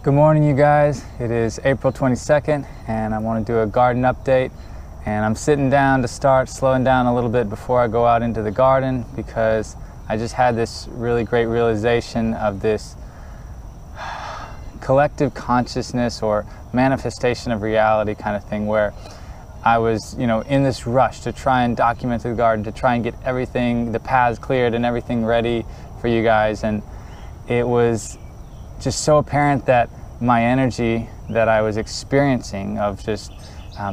Good morning, you guys. It is April 22nd and I want to do a garden update, and I'm sitting down to start slowing down a little bit before I go out into the garden because I just had this really great realization of this collective consciousness or manifestation of reality kind of thing, where I was, in this rush to try and document the garden, to try and get everything, the paths cleared and everything ready for you guys. And it was just so apparent that my energy that I was experiencing of just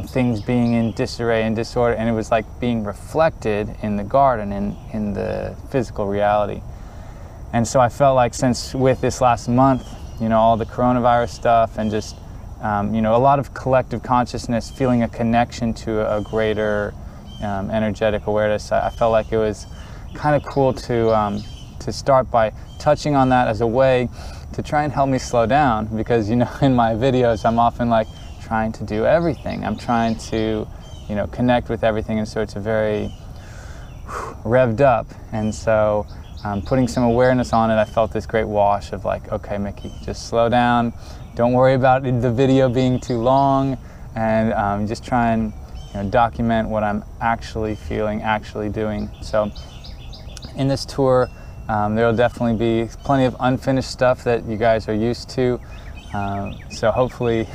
things being in disarray and disorder, and it was like being reflected in the garden and in the physical reality. And so I felt like, since with this last month, all the coronavirus stuff and just a lot of collective consciousness, feeling a connection to a greater energetic awareness, I felt like it was kind of cool to start by touching on that as a way to try and help me slow down, because in my videos I'm often like trying to do everything. I'm trying to connect with everything, and so it's a very revved up. And so putting some awareness on it, I felt this great wash of like, okay, Mickey, just slow down. Don't worry about the video being too long, and just try and document what I'm actually feeling, actually doing. So in this tour, there will definitely be plenty of unfinished stuff that you guys are used to. So hopefully,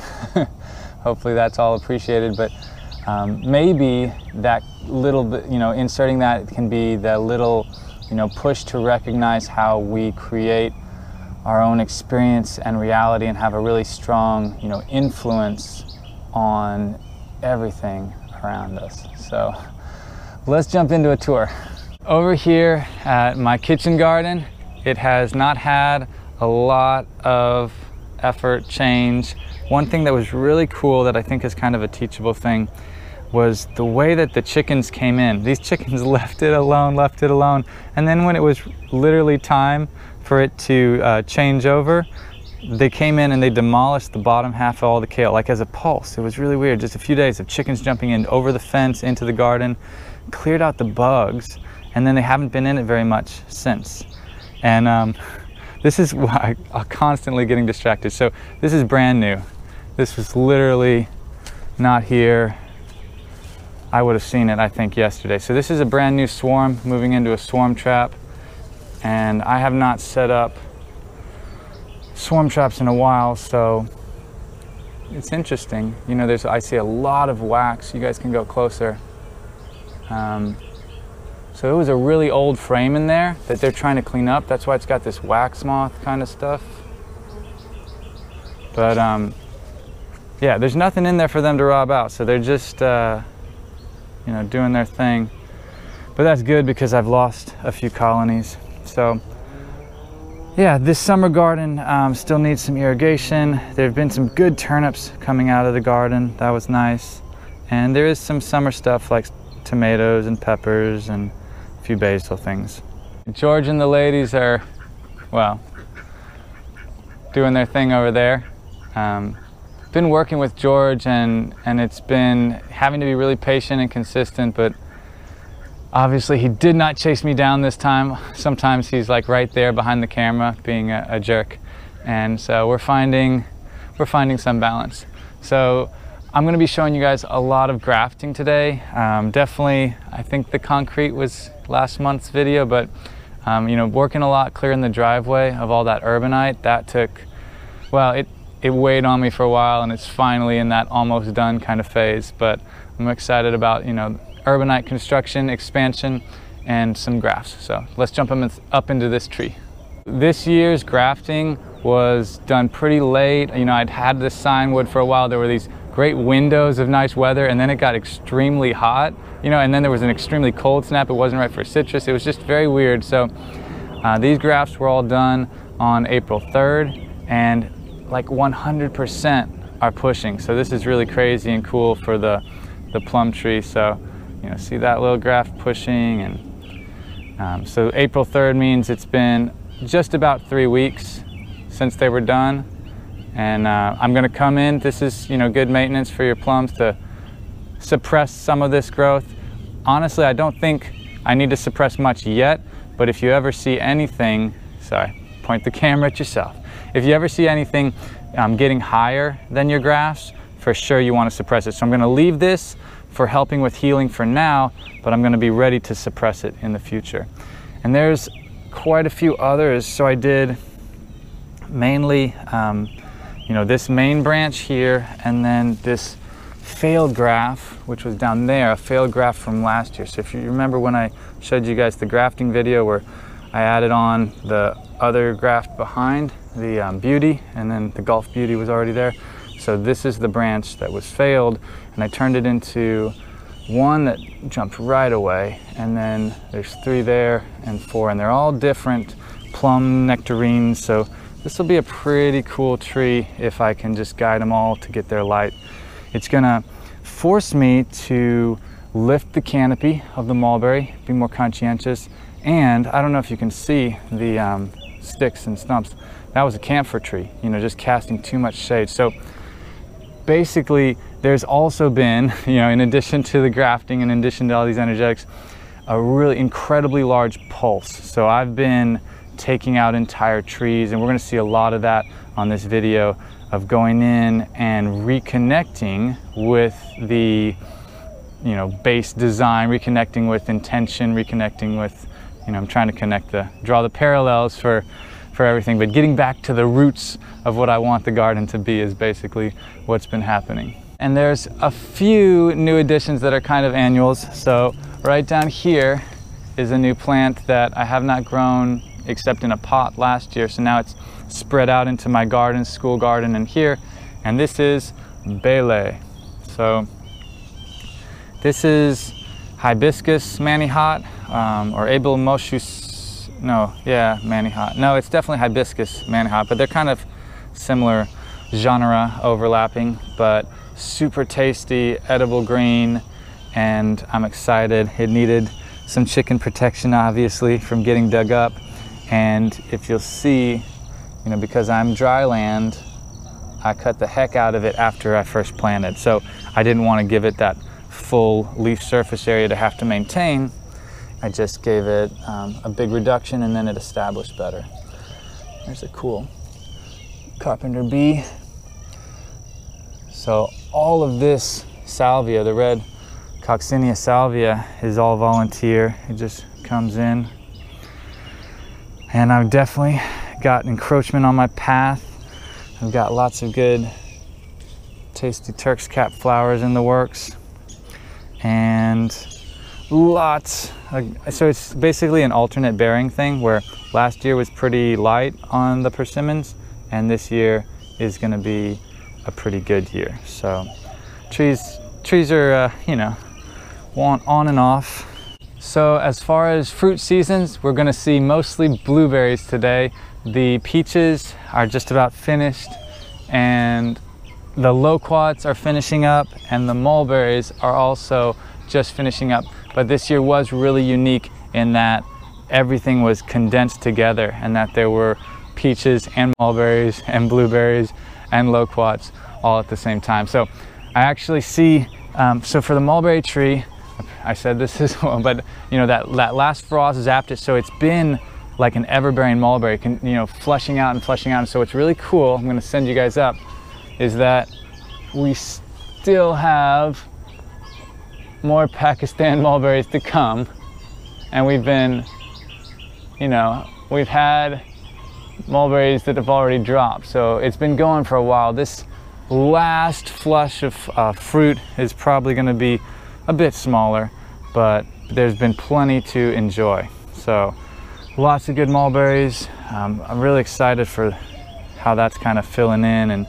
hopefully that's all appreciated. But maybe that little bit, inserting that can be the little, push to recognize how we create our own experience and reality, and have a really strong, influence on everything around us. So let's jump into a tour. Over here at my kitchen garden, it has not had a lot of effort, change. One thing that was really cool that I think is kind of a teachable thing was the way that the chickens came in. These chickens left it alone, and then when it was literally time for it to change over, they came in and they demolished the bottom half of all the kale, like as a pulse. It was really weird. Just a few days of chickens jumping in over the fence into the garden, cleared out the bugs, and then they haven't been in it very much since. And this is why I'm constantly getting distracted. So this is brand new. This was literally not here. I would have seen it, I think, yesterday. So this is a brand new swarm moving into a swarm trap, and I have not set up swarm traps in a while, so it's interesting. I see a lot of wax. You guys can go closer. So it was a really old frame in there that they're trying to clean up. That's why it's got this wax moth kind of stuff. But yeah, there's nothing in there for them to rob out. So they're just, doing their thing. But that's good, because I've lost a few colonies. So yeah, this summer garden still needs some irrigation. There have been some good turnips coming out of the garden. That was nice. And there is some summer stuff like tomatoes and peppers and a few basil things. George and the ladies are, well, doing their thing over there. Been working with George, and it's been having to be really patient and consistent, but obviously he did not chase me down this time. Sometimes he's like right there behind the camera being a jerk, and so we're finding some balance. So I'm going to be showing you guys a lot of grafting today. Definitely, I think the concrete was last month's video, but working a lot clearing the driveway of all that urbanite. That took, well, it weighed on me for a while, and it's finally in that almost done kind of phase. But I'm excited about urbanite construction, expansion, and some grafts. So let's jump up into this tree. This year's grafting was done pretty late. I'd had this sign wood for a while. There were these great windows of nice weather, and then it got extremely hot, and then there was an extremely cold snap. It wasn't right for citrus. It was just very weird. So these grafts were all done on April 3rd, and like 100% are pushing. So this is really crazy and cool for the plum tree. So see that little graft pushing, and so April 3rd means it's been just about 3 weeks since they were done. And I'm going to come in. This is good maintenance for your plums, to suppress some of this growth. Honestly, I don't think I need to suppress much yet, but if you ever see anything, sorry, point the camera at yourself. If you ever see anything getting higher than your grafts, for sure you want to suppress it. So I'm going to leave this for helping with healing for now, but I'm going to be ready to suppress it in the future. And there's quite a few others. So I did mainly, you know, this main branch here, and then this failed graft, which was down there, a failed graft from last year. So if you remember when I showed you guys the grafting video where I added on the other graft behind, the beauty, and then the Gulf beauty was already there. So this is the branch that was failed, and I turned it into one that jumped right away, and then there's 3 there and 4, and they're all different plum nectarines. So this will be a pretty cool tree if I can just guide them all to get their light. It's gonna force me to lift the canopy of the mulberry, be more conscientious, and I don't know if you can see the sticks and stumps. That was a camphor tree, you know, just casting too much shade. So basically, there's also been, you know, in addition to the grafting and in addition to all these energetics, a really incredibly large pulse. So I've been taking out entire trees, and we're going to see a lot of that on this video, of going in and reconnecting with the, you know, base design, reconnecting with intention, reconnecting with, you know, I'm trying to draw the parallels for everything, but getting back to the roots of what I want the garden to be is basically what's been happening. And there's a few new additions that are kind of annuals. So right down here is a new plant that I have not grown except in a pot last year. So now it's spread out into my garden, school garden, and here. And this is Bele. So this is hibiscus manihot, or Abel moschus. No, yeah, manihot. No, it's definitely hibiscus manihot, but they're kind of similar genre overlapping, but super tasty, edible green, and I'm excited. It needed some chicken protection, obviously, from getting dug up. And if you'll see, you know, because I'm dry land, I cut the heck out of it after I first planted. So I didn't want to give it that full leaf surface area to have to maintain. I just gave it a big reduction, and then it established better. There's a cool carpenter bee. So all of this salvia, the red Coccinia salvia, is all volunteer. It just comes in. And I've definitely got encroachment on my path. I've got lots of good tasty Turk's cap flowers in the works. And lots, so it's basically an alternate bearing thing, where last year was pretty light on the persimmons, and this year is going to be a pretty good year. So trees are, you know, on and off. So as far as fruit seasons, we're going to see mostly blueberries today. The peaches are just about finished, and the loquats are finishing up, and the mulberries are also just finishing up. But this year was really unique in that everything was condensed together, and that there were peaches and mulberries and blueberries and loquats all at the same time. So I actually see, so for the mulberry tree, I said this as well, but you know, that last frost zapped it, so it's been like an ever-bearing mulberry, you know, flushing out and flushing out. And so what's really cool, I'm going to send you guys up, is that we still have more Pakistan mulberries to come, and we've been, you know, we've had mulberries that have already dropped, so it's been going for a while. This last flush of fruit is probably going to be a bit smaller, but there's been plenty to enjoy. So lots of good mulberries. I'm really excited for how that's kind of filling in,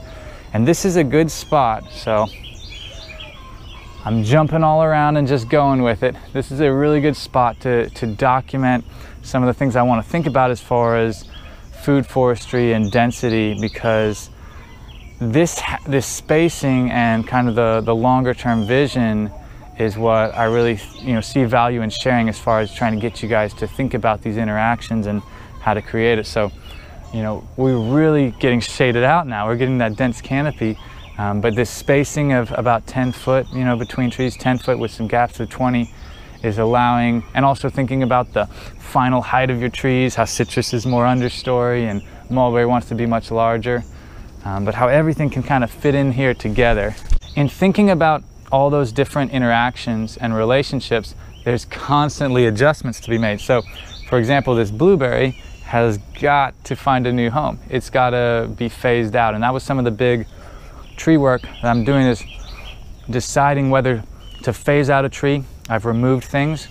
and this is a good spot, so I'm jumping all around and just going with it. This is a really good spot to document some of the things I want to think about as far as food forestry and density, because this spacing and kind of the longer term vision is what I really, you know, see value in sharing, as far as trying to get you guys to think about these interactions and how to create it. So, you know, we're really getting shaded out now. We're getting that dense canopy. But this spacing of about 10 foot, you know, between trees, 10 foot with some gaps of 20, is allowing, and also thinking about the final height of your trees, how citrus is more understory and mulberry wants to be much larger. but how everything can kind of fit in here together. In thinking about all those different interactions and relationships, there's constantly adjustments to be made. So, for example, this blueberry has got to find a new home. It's got to be phased out, and that was some of the big tree work that I'm doing, is deciding whether to phase out a tree. I've removed things,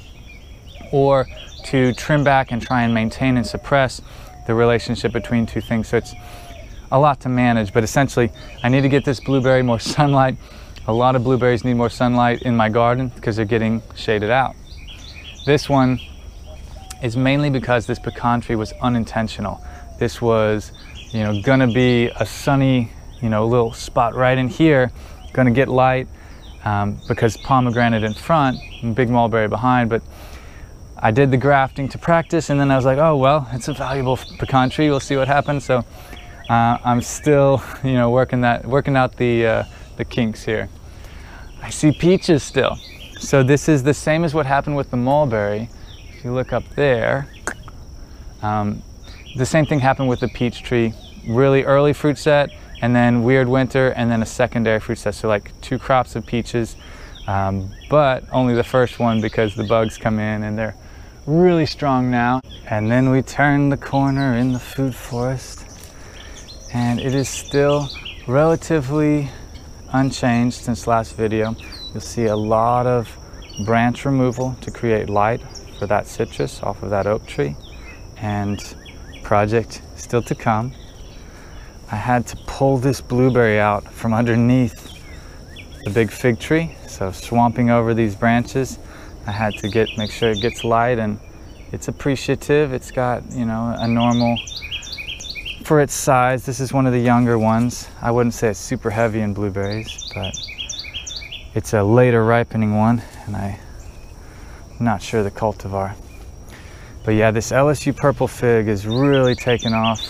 or to trim back and try and maintain and suppress the relationship between two things. So it's a lot to manage, but essentially I need to get this blueberry more sunlight. A lot of blueberries need more sunlight in my garden because they're getting shaded out. This one is mainly because this pecan tree was unintentional. This was, gonna be a sunny, little spot right in here, gonna get light because pomegranate in front and big mulberry behind. But I did the grafting to practice, and then I was like, oh well, it's a valuable pecan tree, we'll see what happens. So I'm still, working out the kinks here. I see peaches still. So this is the same as what happened with the mulberry. If you look up there, the same thing happened with the peach tree. Really early fruit set, and then weird winter, and then a secondary fruit set. So like 2 crops of peaches, but only the first one because the bugs come in and they're really strong now. And then we turn the corner in the food forest, and it is still relatively unchanged since last video. You'll see a lot of branch removal to create light for that citrus off of that oak tree, and project still to come. I had to pull this blueberry out from underneath the big fig tree, so swamping over these branches. I had to make sure it gets light, and it's appreciative. It's got, a normal, for its size, this is one of the younger ones. I wouldn't say it's super heavy in blueberries, but it's a later ripening one, and I'm not sure the cultivar. But yeah, this LSU purple fig is really taking off,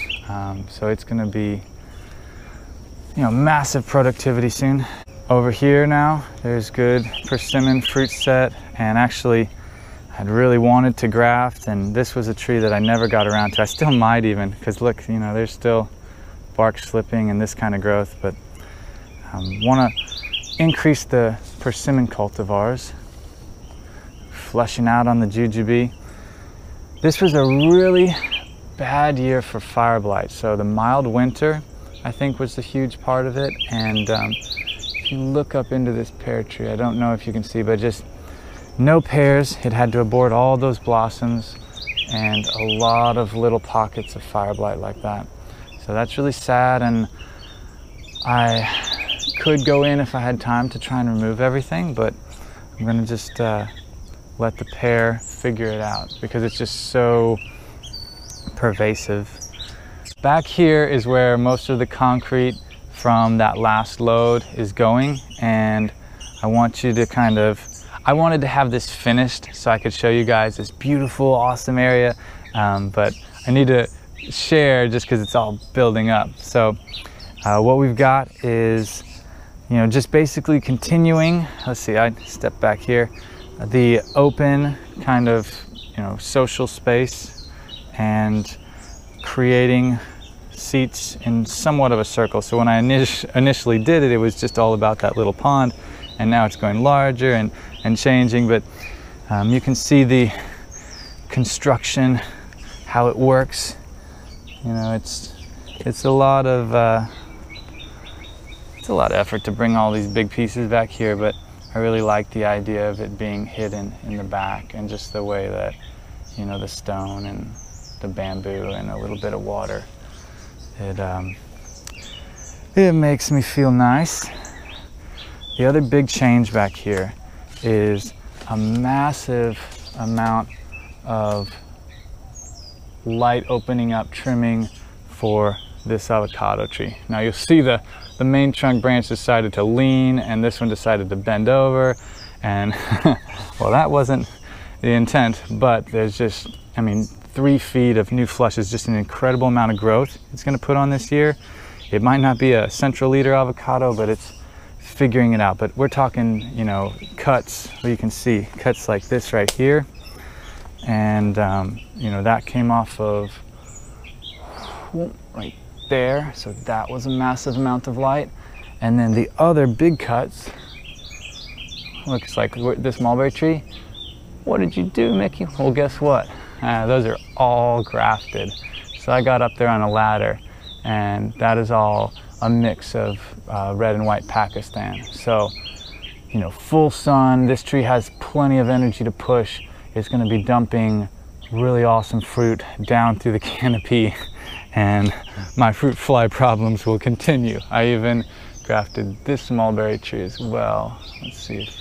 so it's gonna be, massive productivity soon. Over here now, there's good persimmon fruit set, and actually I'd really wanted to graft, and this was a tree that I never got around to. I still might even, because look, there's still bark slipping and this kind of growth, but want to increase the persimmon cultivars, fleshing out on the jujube. This was a really bad year for fire blight, so the mild winter I think was the huge part of it. And if you look up into this pear tree, I don't know if you can see, but just no pears. It had to abort all those blossoms, and a lot of little pockets of fire blight like that. So that's really sad, and I could go in if I had time to try and remove everything, but I'm gonna just let the pear figure it out because it's just so pervasive. Back here is where most of the concrete from that last load is going, and I want you to I wanted to have this finished so I could show you guys this beautiful, awesome area, but I need to share just because it's all building up. So what we've got is, just basically continuing, let's see, I step back here, the open kind of, social space, and creating seats in somewhat of a circle. So when I initially did it, it was just all about that little pond, and now it's going larger and changing, but you can see the construction, how it works. It's a lot of effort to bring all these big pieces back here, but I really like the idea of it being hidden in the back, and just the way that, the stone and the bamboo and a little bit of water, it makes me feel nice. The other big change back here is a massive amount of light opening up trimming for this avocado tree. Now you'll see the main trunk branch decided to lean, and this one decided to bend over, and well, that wasn't the intent, but there's just, 3 feet of new flush is just an incredible amount of growth it's going to put on this year. It might not be a central leader avocado, but it's figuring it out. But we're talking, cuts, where you can see cuts like this right here, and that came off of right there, so that was a massive amount of light. And then the other big cuts, looks like this mulberry tree. What did you do, Mickey? Well, guess what? Those are all grafted. So I got up there on a ladder, and that is all a mix of red and white Pakistan. So, you know, full sun, this tree has plenty of energy to push. It's gonna be dumping really awesome fruit down through the canopy, and my fruit fly problems will continue. I even grafted this mulberry tree as well. Let's see if,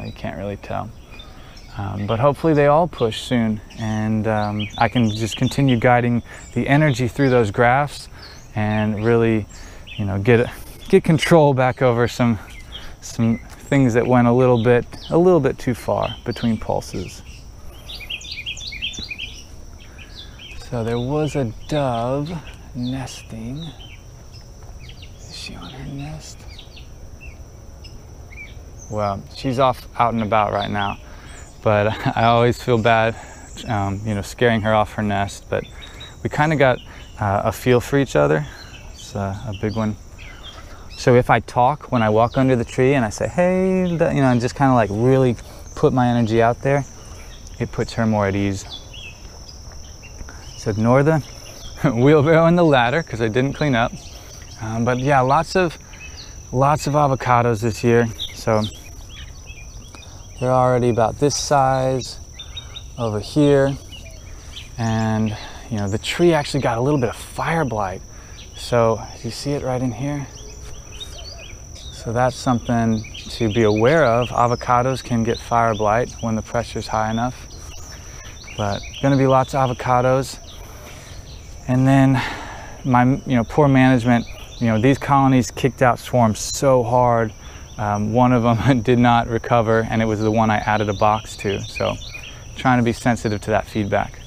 you can't really tell. But hopefully they all push soon, and I can just continue guiding the energy through those grafts and really, you know, get control back over some things that went a little bit too far between pulses. So there was a dove nesting. Is she on her nest? Well, she's off out and about right now, but I always feel bad, you know, scaring her off her nest. But we kind of got a feel for each other. It's a big one. So if I talk when I walk under the tree and I say, hey, you know, and just kind of like really put my energy out there, it puts her more at ease. So ignore the wheelbarrow and the ladder because I didn't clean up. But yeah, lots of avocados this year. So they're already about this size over here. And you know, the tree actually got a little bit of fire blight. So you see it right in here? So that's something to be aware of. Avocados can get fire blight when the pressure's high enough. But gonna be lots of avocados. And then my, you know, poor management, you know, these colonies kicked out swarms so hard. One of them did not recover, and it was the one I added a box to. So trying to be sensitive to that feedback.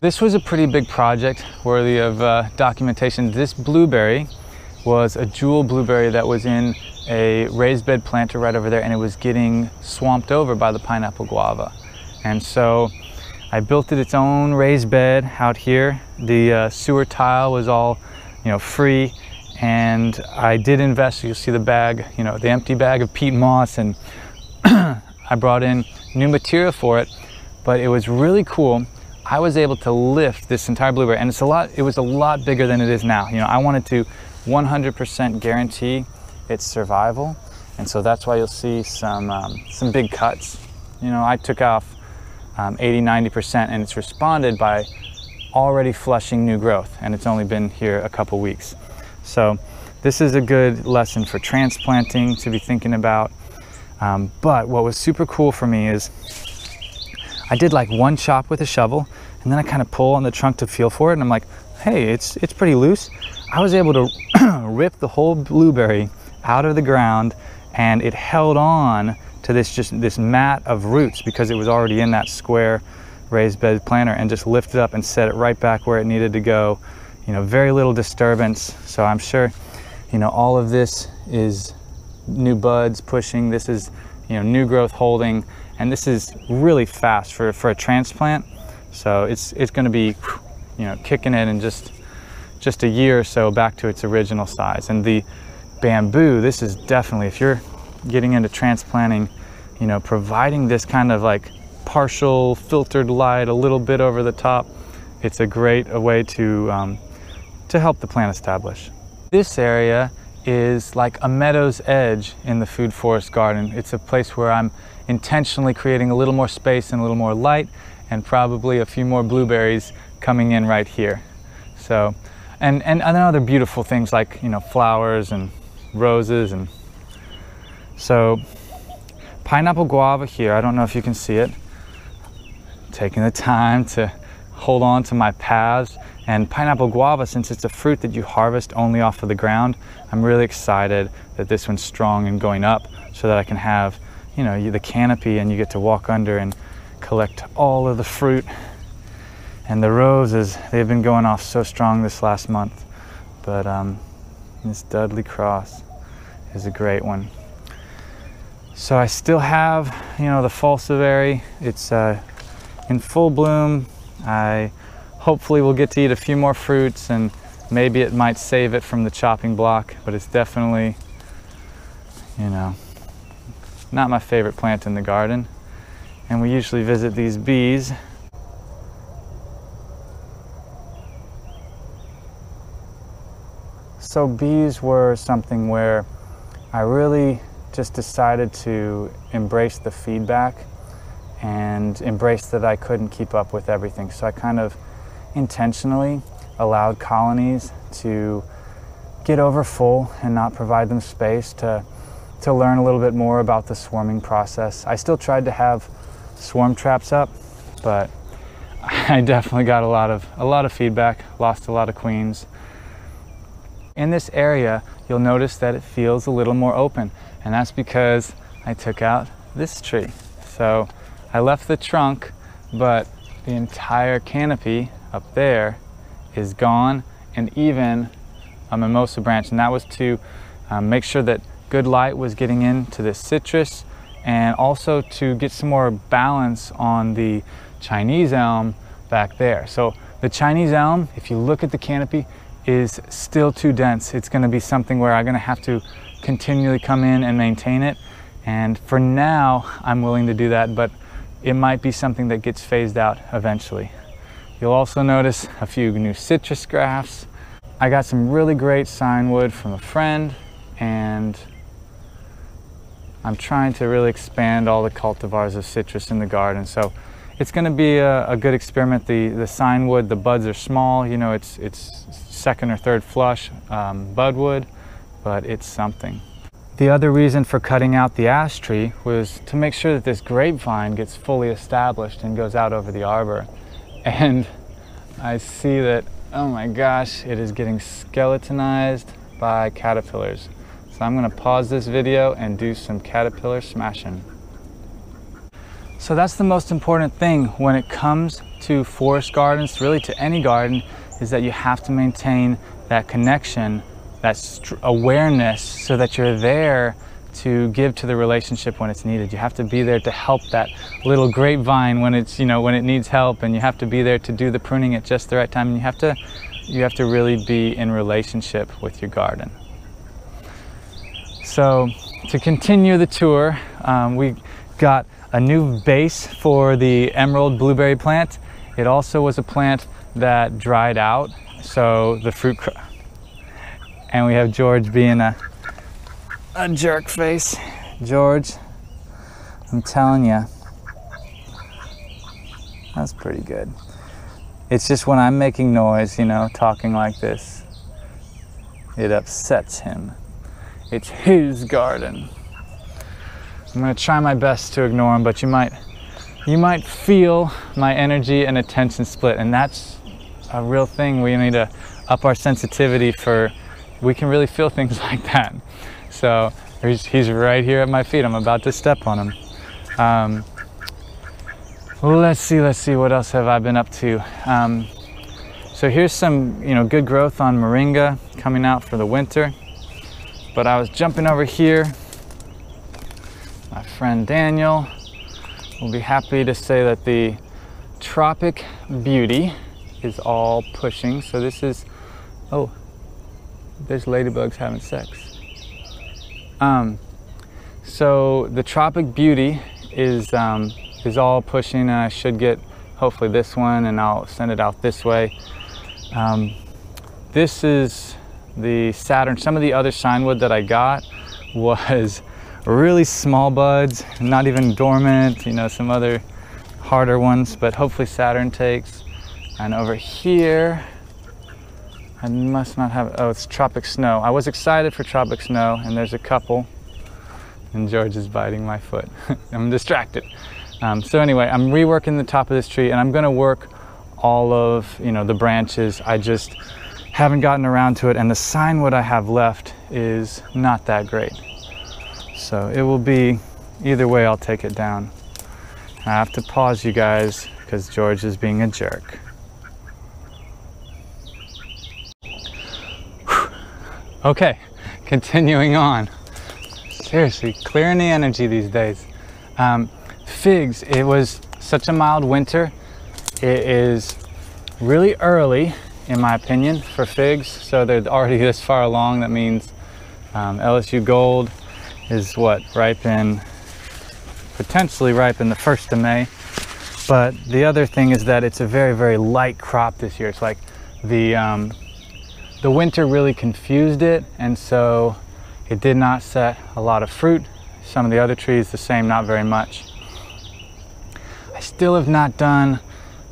This was a pretty big project worthy of documentation. This blueberry was a jewel blueberry that was in a raised bed planter right over there, and it was getting swamped over by the pineapple guava. And so I built it its own raised bed out here. The sewer tile was all, you know, free, and I did invest. You'll see the bag, you know, the empty bag of peat moss, and I brought in new material for it. But it was really cool. I was able to lift this entire blueberry, and it was a lot bigger than it is now. You know, I wanted to 100% guarantee its survival, and so that's why you'll see some big cuts. You know, I took off 80–90%, and it's responded by already flushing new growth, and it's only been here a couple weeks. So this is a good lesson for transplanting to be thinking about. But what was super cool for me is I did like one chop with a shovel, and then I kind of pull on the trunk to feel for it, and I'm like, hey, it's pretty loose. I was able to rip the whole blueberry out of the ground, and it held on to this mat of roots because it was already in that square raised bed planter, and just lifted up and set it right back where it needed to go. You know, very little disturbance. So I'm sure, you know, all of this is new buds pushing. This is, you know, new growth holding, and this is really fast for a transplant. So it's going to be, you know, kicking it in just a year or so back to its original size. And the bamboo, this is definitely, if you're getting into transplanting, you know, providing this kind of like partial filtered light a little bit over the top, it's a great way to help the plant establish. This area is like a Meadows Edge in the food forest garden. It's a place where I'm intentionally creating a little more space and a little more light, and probably a few more blueberries coming in right here. So, and other beautiful things like, you know, flowers and roses. And so pineapple guava here, I don't know if you can see it, taking the time to hold on to my paths. And pineapple guava, since it's a fruit that you harvest only off of the ground, I'm really excited that this one's strong and going up, so that I can have, you know, the canopy, and you get to walk under and collect all of the fruit. And the roses, they've been going off so strong this last month. But this Dudley Cross is a great one. So I still have, you know, the falcivari. It's in full bloom. I hopefully we'll get to eat a few more fruits, and maybe it might save it from the chopping block, but it's definitely, you know, not my favorite plant in the garden. And we usually visit these bees. So bees were something where I really just decided to embrace the feedback and embrace that I couldn't keep up with everything. So I kind of intentionally allowed colonies to get over full and not provide them space to learn a little bit more about the swarming process. I still tried to have swarm traps up, but I definitely got a lot of feedback, lost a lot of queens. In this area, you'll notice that it feels a little more open, and that's because I took out this tree. So I left the trunk, but the entire canopy up there is gone, and even a mimosa branch, and that was to make sure that good light was getting into this citrus, and also to get some more balance on the Chinese elm back there. So the Chinese elm, if you look at the canopy, is still too dense. It's going to be something where I'm going to have to continually come in and maintain it, and for now I'm willing to do that, but it might be something that gets phased out eventually. You'll also notice a few new citrus grafts. I got some really great signwood from a friend, and I'm trying to really expand all the cultivars of citrus in the garden. So it's going to be a good experiment. The signwood, the buds are small, you know, it's second or third flush budwood, but it's something. The other reason for cutting out the ash tree was to make sure that this grapevine gets fully established and goes out over the arbor. And I see that, oh my gosh, it is getting skeletonized by caterpillars. So I'm going to pause this video and do some caterpillar smashing. So that's the most important thing when it comes to forest gardens, really to any garden, is that you have to maintain that connection, that awareness, so that you're there to give to the relationship when it's needed. You have to be there to help that little grapevine when it's, you know, when it needs help, and you have to be there to do the pruning at just the right time, and you have to really be in relationship with your garden. So to continue the tour, we got a new base for the emerald blueberry plant. It also was a plant that dried out, so the fruit, and we have George being a jerk face. George, I'm telling you, that's pretty good. It's just when I'm making noise, you know, talking like this, it upsets him. It's his garden. I'm gonna try my best to ignore him, but you might feel my energy and attention split, and that's a real thing. We need to up our sensitivity we can really feel things like that. So he's right here at my feet. I'm about to step on him. Let's see, what else have I been up to? So here's some, you know, good growth on moringa coming out for the winter. But I was jumping over here. My friend Daniel will be happy to say that the Tropic Beauty is all pushing. So this is, oh, there's ladybugs having sex. So the Tropic Beauty is all pushing, and I should get hopefully this one, and I'll send it out this way. This is the Saturn. Some of the other signwood that I got was really small buds, not even dormant, you know, some other harder ones, but hopefully Saturn takes. And over here, I must not have, oh, it's Tropic Snow. I was excited for Tropic Snow, and there's a couple, and George is biting my foot. I'm distracted. So anyway, I'm reworking the top of this tree, and I'm gonna work all of, you know, the branches. I just haven't gotten around to it, and the signwood I have left is not that great. So it will be, either way I'll take it down. I have to pause you guys because George is being a jerk. Okay, continuing on. Seriously, clearing the energy these days. Figs, it was such a mild winter. It is really early, in my opinion, for figs. So they're already this far along. That means LSU Gold is what, potentially ripen the 1st of May. But the other thing is that it's a very, very light crop this year. It's like the winter really confused it, and so it did not set a lot of fruit. Some of the other trees the same, not very much. I still have not done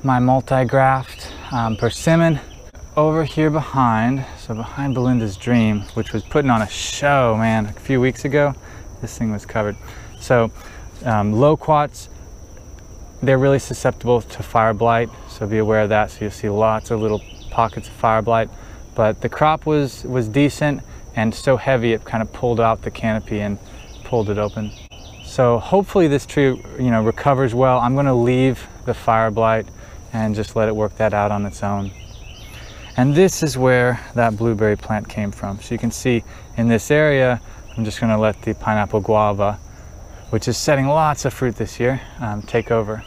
my multi-graft persimmon. Over here behind, so behind Belinda's Dream, which was putting on a show, man, a few weeks ago, this thing was covered. So loquats, they're really susceptible to fire blight, so be aware of that. So you'll see lots of little pockets of fire blight, but the crop was decent and so heavy it kind of pulled out the canopy and pulled it open. So hopefully this tree, recovers well. I'm going to leave the fire blight and just let it work that out on its own. And this is where that blueberry plant came from. So you can see in this area, I'm just going to let the pineapple guava, which is setting lots of fruit this year, take over.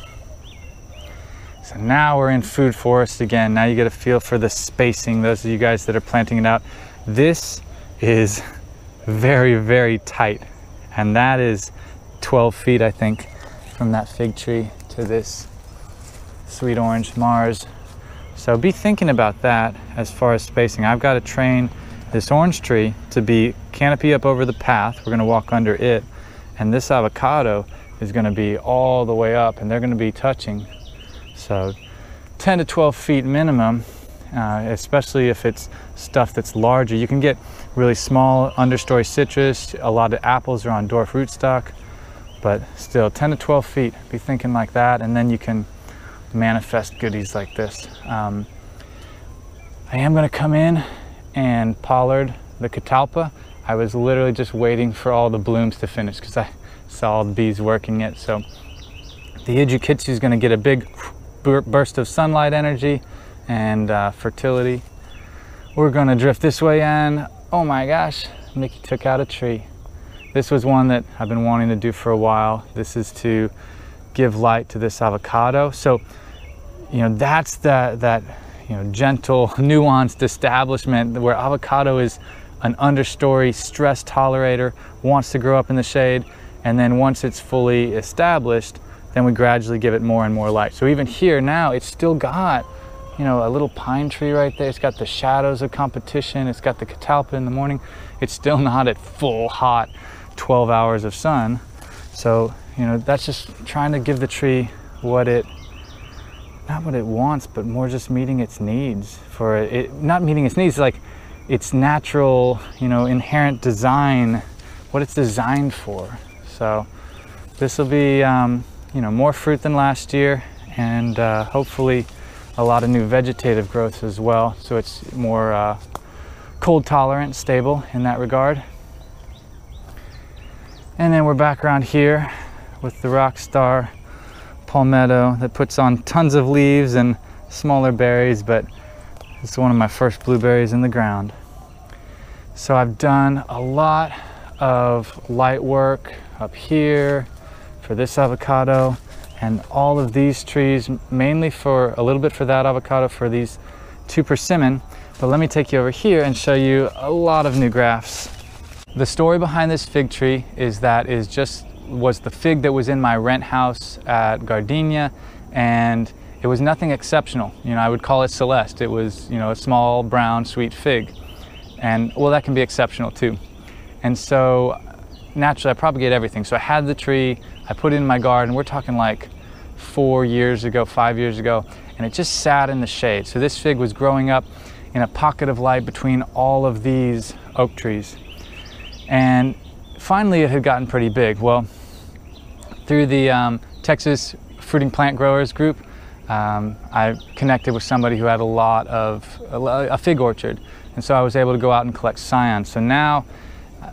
So now we're in food forest again. Now you get a feel for the spacing. Those of you guys that are planting it out, this is very, very tight. And that is 12 feet, I think, from that fig tree to this sweet orange Mars. So be thinking about that as far as spacing. I've got to train this orange tree to be canopy up over the path. We're going to walk under it. And this avocado is going to be all the way up, and they're going to be touching. So 10 to 12 feet minimum, especially if it's stuff that's larger. You can get really small understory citrus. A lot of apples are on dwarf rootstock, but still 10 to 12 feet. Be thinking like that, and then you can manifest goodies like this. I am going to come in and pollard the catalpa. I was literally just waiting for all the blooms to finish because I saw all the bees working it. So the Ijukitsu is going to get a big burst of sunlight energy and fertility. We're going to drift this way, and oh my gosh, Mickey took out a tree. This was one that I've been wanting to do for a while. This is to give light to this avocado. So, that's that gentle, nuanced establishment where avocado is an understory stress tolerator, wants to grow up in the shade, and then once it's fully established, then we gradually give it more and more light. So even here now, it's still got, a little pine tree right there. It's got the shadows of competition. It's got the catalpa in the morning. It's still not at full hot 12 hours of sun. So, that's just trying to give the tree not what it wants, but more just meeting its needs. For it, not meeting its needs, like its natural, inherent design, what it's designed for. So this will be, more fruit than last year, and hopefully a lot of new vegetative growth as well. So it's more cold tolerant, stable in that regard. And then we're back around here with the Rockstar palmetto that puts on tons of leaves and smaller berries, but it's one of my first blueberries in the ground. So I've done a lot of light work up here for this avocado and all of these trees, mainly for a little bit for that avocado, for these 2 persimmon. But let me take you over here and show you a lot of new grafts. The story behind this fig tree is that was the fig that was in my rent house at Gardenia, and it was nothing exceptional. I would call it Celeste. It was, a small, brown, sweet fig. And, well, that can be exceptional too. And so, naturally, I propagate everything. So I had the tree, I put it in my garden. We're talking like 4 years ago, 5 years ago, and it just sat in the shade. So this fig was growing up in a pocket of light between all of these oak trees. And finally, it had gotten pretty big. Well, through the Texas Fruiting Plant Growers group, I connected with somebody who had a fig orchard. And so I was able to go out and collect scions. So now,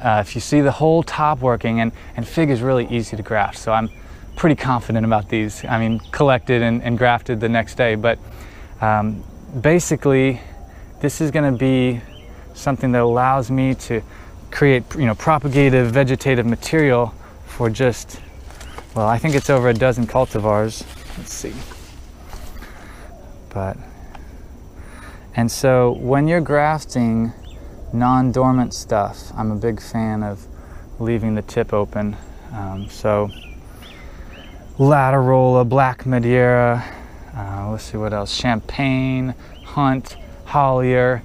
if you see the whole top working, and fig is really easy to graft, so I'm pretty confident about these. I mean, collected and grafted the next day. But basically, this is going to be something that allows me to create, propagative vegetative material for just, well, I think it's over a dozen cultivars. Let's see. But And so when you're grafting non-dormant stuff, I'm a big fan of leaving the tip open. So Laterola, Black Madeira, let's see what else, Champagne, Hunt, Hollier,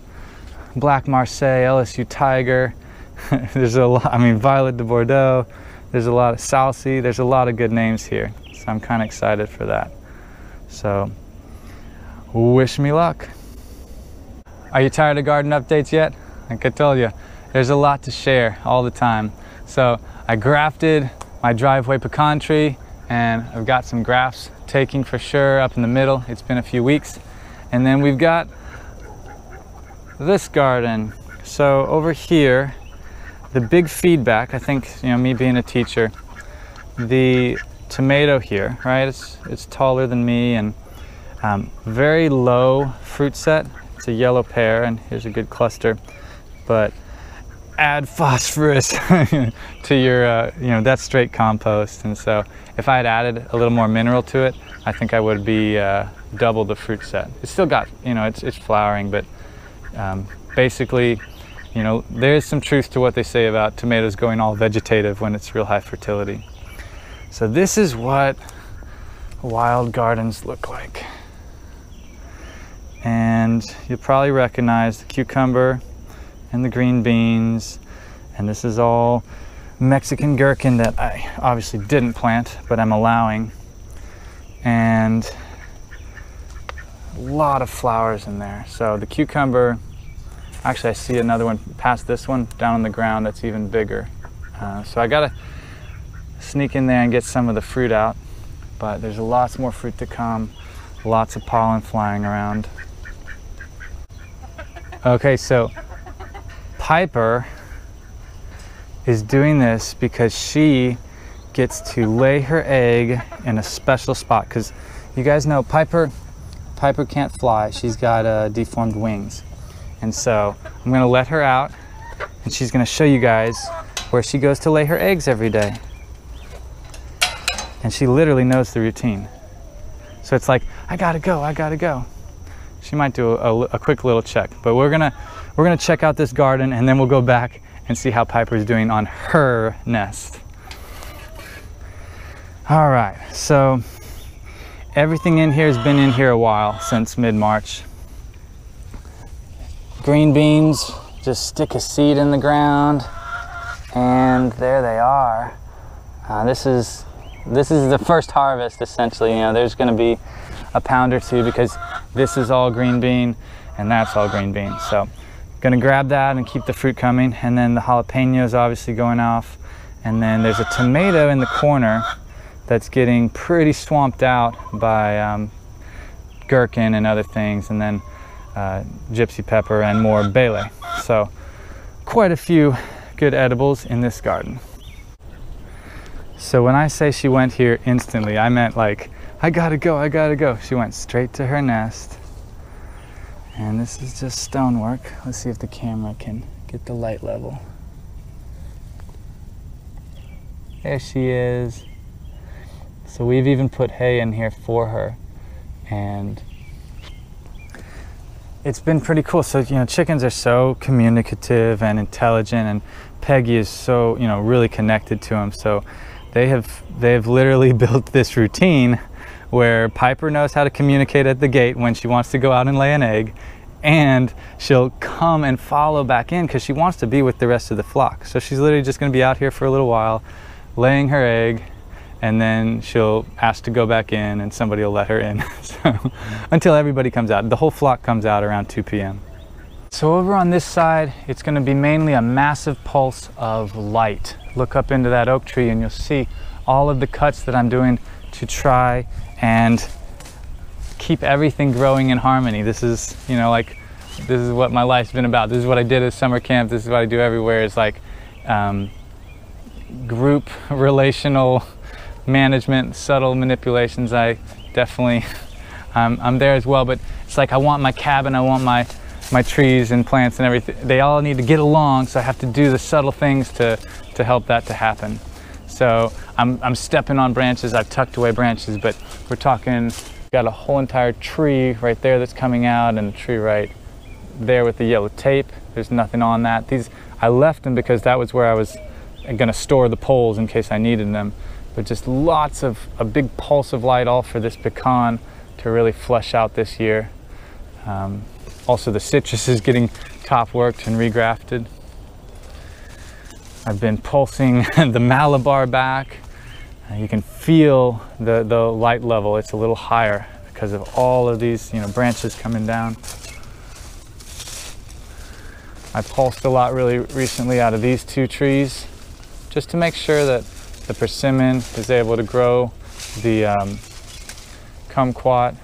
Black Marseille, LSU Tiger. There's a lot, I mean, Violet de Bordeaux. There's a lot of Salsi. There's a lot of good names here. So I'm kind of excited for that. So wish me luck. Are you tired of garden updates yet? Like I told you, there's a lot to share all the time. So I grafted my driveway pecan tree, and I've got some grafts taking for sure up in the middle. It's been a few weeks. And then we've got this garden. So over here, the big feedback, I think, you know, me being a teacher, the tomato here, right? It's taller than me and very low fruit set. It's a yellow pear, and here's a good cluster. But add phosphorus to your, you know, that's straight compost. And so if I had added a little more mineral to it, I think I would be double the fruit set. It's still got, you know, it's flowering, but basically, you know, there's some truth to what they say about tomatoes going all vegetative when it's real high fertility. So this is what wild gardens look like. And you'll probably recognize the cucumber and the green beans. And this is all Mexican gherkin that I obviously didn't plant, but I'm allowing. And a lot of flowers in there. So the cucumber, actually I see another one past this one down on the ground that's even bigger. So I gotta sneak in there and get some of the fruit out, but there's lots more fruit to come, lots of pollen flying around. Okay, so Piper is doing this because she gets to lay her egg in a special spot, because you guys know Piper can't fly. She's got deformed wings. And so I'm gonna let her out, and she's gonna show you guys where she goes to lay her eggs every day. And she literally knows the routine. So it's like, I gotta go, I gotta go. She might do a quick little check, but we're gonna check out this garden, and then we'll go back and see how Piper's doing on her nest. All right, so everything in here has been in here a while, since mid-March. Green beans, just stick a seed in the ground, and there they are. This is the first harvest, essentially. You know, there's going to be a pound or two because this is all green bean and that's all green bean. So I'm going to grab that and keep the fruit coming, and then the jalapenos obviously going off, and then there's a tomato in the corner that's getting pretty swamped out by gherkin and other things, and then gypsy pepper and more bele. So quite a few good edibles in this garden. So when I say she went here instantly, I meant like, I gotta go, I gotta go. She went straight to her nest. And this is just stonework. Let's see if the camera can get the light level. There she is. So we've even put hay in here for her. And it's been pretty cool. So, you know, chickens are so communicative and intelligent, and Peggy is so, you know, really connected to them. So they've literally built this routine where Piper knows how to communicate at the gate when she wants to go out and lay an egg, and she'll come and follow back in because she wants to be with the rest of the flock. So she's literally just going to be out here for a little while, laying her egg, and then she'll ask to go back in and somebody will let her in. So until everybody comes out. The whole flock comes out around 2 p.m. So over on this side, it's going to be mainly a massive pulse of light. Look up into that oak tree and you'll see all of the cuts that I'm doing to try and keep everything growing in harmony. This is, you know, like, this is what my life's been about. This is what I did at summer camp. This is what I do everywhere. It's like group relational management, subtle manipulations. I definitely, I'm there as well, but it's like I want my cabin, I want my trees and plants and everything. They all need to get along, so I have to do the subtle things to help that to happen. So I'm stepping on branches, I've tucked away branches, but we're talking, got a whole entire tree right there that's coming out, and a tree right there with the yellow tape. There's nothing on that. These, I left them because that was where I was gonna store the poles in case I needed them. But just lots of, a big pulse of light all for this pecan to really flesh out this year. Also the citrus is getting top worked and regrafted. I've been pulsing the Malabar back. You can feel the light level. It's a little higher because of all of these, you know, branches coming down. I pulsed a lot really recently out of these two trees just to make sure that the persimmon is able to grow. The kumquat.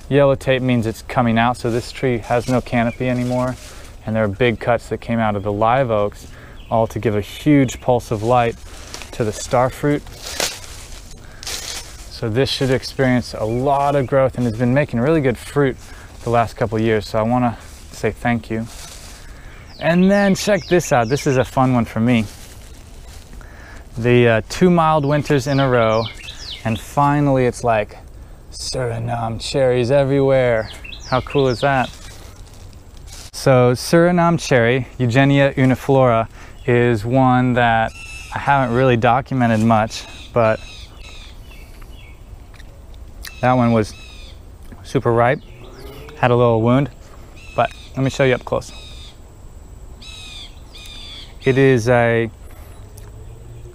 Yellow tape means it's coming out, so this tree has no canopy anymore. And there are big cuts that came out of the live oaks, all to give a huge pulse of light to the starfruit. So this should experience a lot of growth and has been making really good fruit the last couple of years. So I want to say thank you. And then check this out. This is a fun one for me. The 2 mild winters in a row, and finally it's like Suriname cherries everywhere. How cool is that? So Suriname cherry, Eugenia uniflora, is one that I haven't really documented much, but that one was super ripe, had a little wound, but let me show you up close. It is a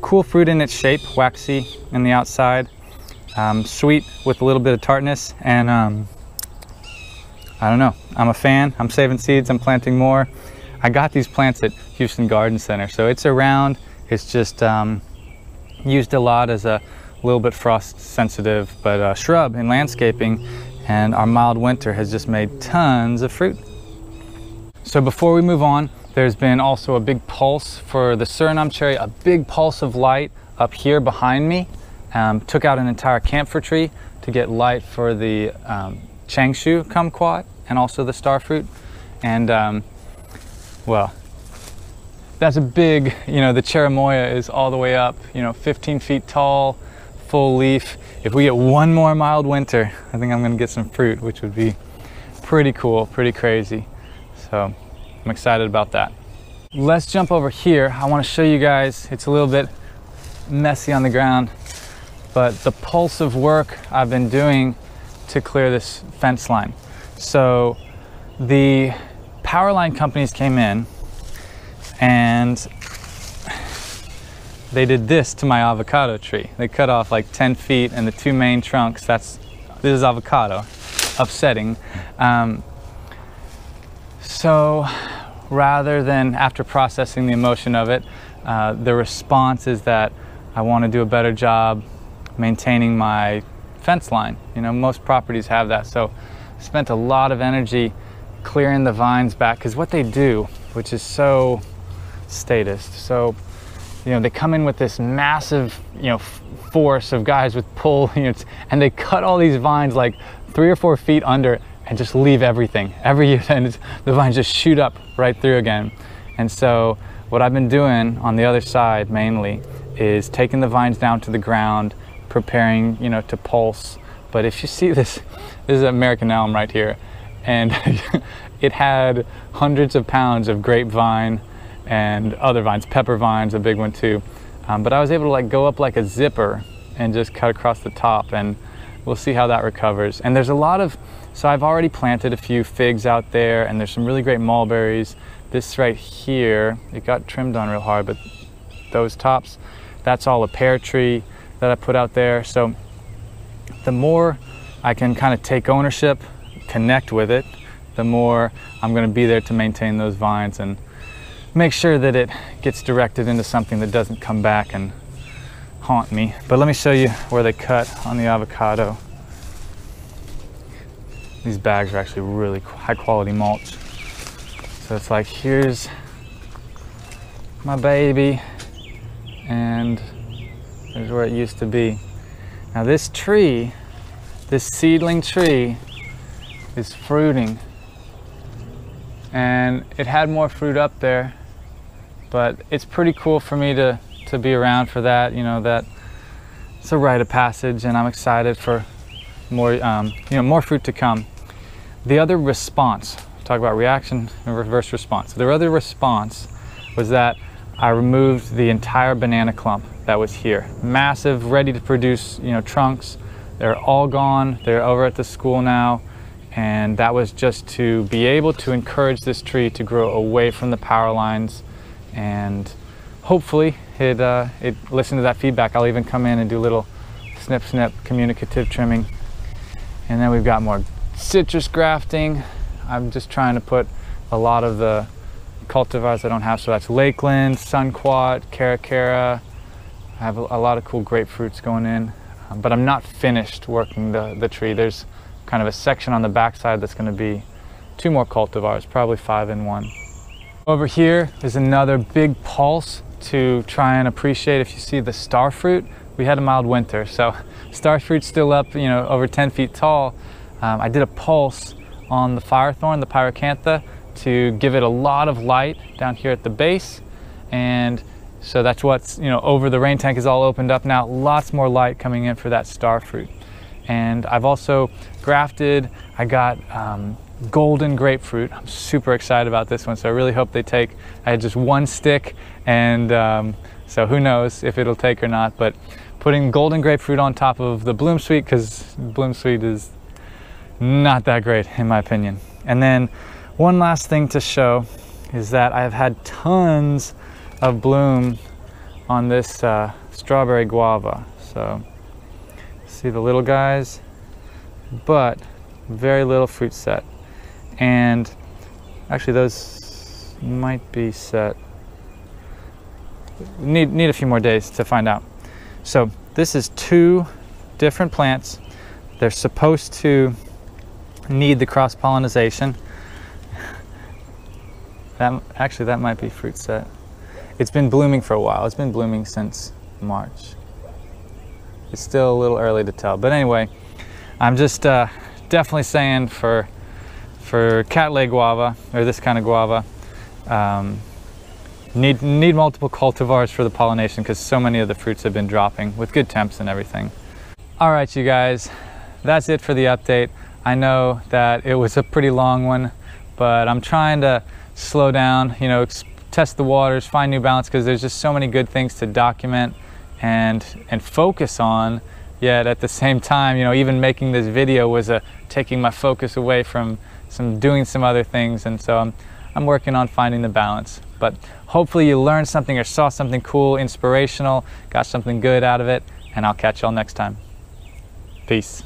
cool fruit in its shape, waxy in the outside, sweet with a little bit of tartness, and I don't know, I'm a fan. I'm saving seeds, I'm planting more. I got these plants at Houston Garden Center, so it's around. It's just used a lot as a little bit frost sensitive, but shrub in landscaping, and our mild winter has just made tons of fruit. So before we move on, there's been also a big pulse for the Suriname cherry, a big pulse of light up here behind me. Took out an entire camphor tree to get light for the Changshu kumquat and also the starfruit. And well, that's a big, you know, the cherimoya is all the way up, you know, 15 feet tall, full leaf. If we get one more mild winter, I think I'm gonna get some fruit, which would be pretty cool, pretty crazy. So I'm excited about that. Let's jump over here. I want to show you guys, it's a little bit messy on the ground, but the pulse of work I've been doing to clear this fence line. So the power line companies came in and they did this to my avocado tree. They cut off like 10 feet and the two main trunks. This is avocado, upsetting. So rather than, after processing the emotion of it, the response is that I want to do a better job maintaining my fence line. You know, most properties have that. So I spent a lot of energy clearing the vines back, because what they do, which is so statist, so, you know, they come in with this massive, you know, force of guys with pull units, and they cut all these vines like 3 or 4 feet under and just leave everything. Every year, and the vines just shoot up right through again. And so what I've been doing on the other side mainly is taking the vines down to the ground, preparing, you know, to pulse. But if you see this is an American elm right here, and it had hundreds of pounds of grapevine and other vines, pepper vines, a big one too. But I was able to like go up like a zipper and just cut across the top, and we'll see how that recovers. And there's a lot of, so I've already planted a few figs out there, and there's some really great mulberries. This right here, it got trimmed on real hard, but those tops, that's all a pear tree that I put out there. So the more I can kind of take ownership, connect with it, the more I'm going to be there to maintain those vines and make sure that it gets directed into something that doesn't come back and haunt me. But let me show you where they cut on the avocado. These bags are actually really high quality mulch. So it's like, here's my baby, and there's where it used to be. Now this tree, this seedling tree, is fruiting, and it had more fruit up there, but it's pretty cool for me to be around for that. You know, that it's a rite of passage, and I'm excited for more, you know, more fruit to come. The other response, talk about reaction and reverse response. The other response was that I removed the entire banana clump that was here. Massive, ready to produce, trunks. They're all gone. They're over at the school now. And that was just to be able to encourage this tree to grow away from the power lines, and hopefully it listened to that feedback. I'll even come in and do a little snip snip communicative trimming. And then we've got more citrus grafting. I'm just trying to put a lot of the cultivars I don't have, so that's Lakeland, Sunquat, Caracara. I have a lot of cool grapefruits going in, but I'm not finished working the tree. There's kind of a section on the backside that's going to be 2 more cultivars, probably 5 in 1. Over here is another big pulse to try and appreciate. If you see the starfruit, we had a mild winter, so starfruit's still up, over 10 feet tall. I did a pulse on the firethorn, the pyracantha, to give it a lot of light down here at the base, and so that's what's, over the rain tank is all opened up now. Lots more light coming in for that starfruit. And I've also grafted, I got golden grapefruit. I'm super excited about this one, so I really hope they take. I had just 1 stick, and so who knows if it'll take or not, but putting golden grapefruit on top of the bloom sweet, because bloom sweet is not that great in my opinion. And then one last thing to show is that I've had tons of bloom on this strawberry guava. So see the little guys, but very little fruit set. And actually those might be set. Need a few more days to find out. So this is 2 different plants. They're supposed to need the cross-pollination. That might be fruit set. It's been blooming for a while. It's been blooming since March. It's still a little early to tell, but anyway, I'm just definitely saying for cattleya guava, or this kind of guava, need multiple cultivars for the pollination, because so many of the fruits have been dropping with good temps and everything. All right, you guys, that's it for the update. I know that it was a pretty long one, but I'm trying to slow down, test the waters, find new balance, because there's just so many good things to document and focus on. Yet at the same time, even making this video was taking my focus away from doing some other things, and so I'm working on finding the balance. But hopefully you learned something or saw something cool, inspirational, got something good out of it, and I'll catch y'all next time. Peace.